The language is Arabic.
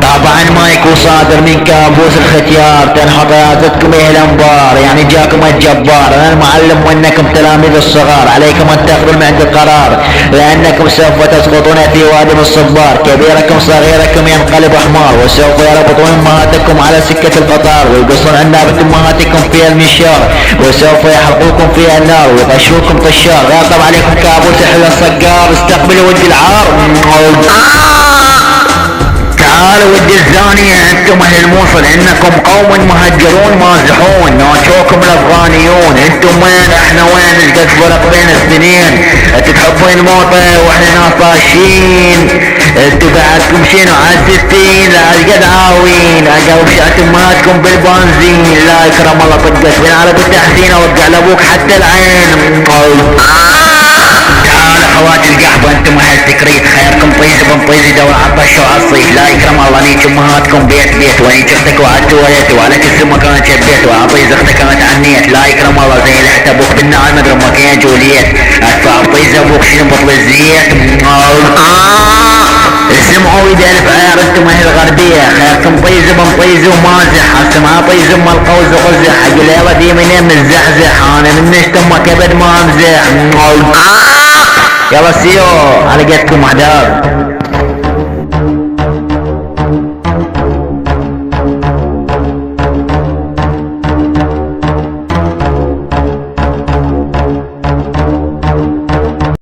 طبعا مايكو صادر من كابوس الختيار، تنحط راسكم الى الانبار، يعني جاكم الجبار. انا المعلم وانكم تلاميذ الصغار، عليكم ان تاخذوا من عند القرار، لانكم سوف تسقطون في وادي الصبار. كبيركم صغيركم ينقلب حمار، وسوف يربطون امهاتكم على سكة القطار، ويقصون عنابة امهاتكم في المشوار، وسوف يحرقوكم في النار، ويطشوكم طشار. غاضب عليكم كابوس احلى الصقار، استقبلوا ود العار. تعالوا ود الزانية انتم اهل الموصل، انكم قوم مهجرون مازحون، ناجوكم الافغانيون. انتم وين احنا وين، القد فرق بين السنين. انتوا تحبون الموطة واحنا ناس طاشين، انتوا بعدكم شنو عالستين، لا القد عاوين، اقرب شات امهاتكم بالبنزين. لا يكرم الله طقت من على بالتحسين، اوقع لابوك حتى العين. تعال خوات القحبة انتم اهل تكريت، خيركم طيز بنطيز دور عطش وعصيف. لا يكرم الله ليك امهاتكم بيت بيت، وليك اختك وعدت وليت، وعليك السما كانت شبيت، وعطيز اختك كانت عنيت. لا يكرم الله زي لحت ابوك بالنعال مدري امك يا جوليت، ادفع بطيز ابوك شنو بطل الزيت. اسمعوا اذا الف عيار انتم اهل الغربية، خيركم طيز بنطيز ومازح، اسمع طيز ام القوز وغزح، حق الليلة دي منين مزحزح، انا من نشت امك ابد ما امزح. يلا سيو على قدكم احداث.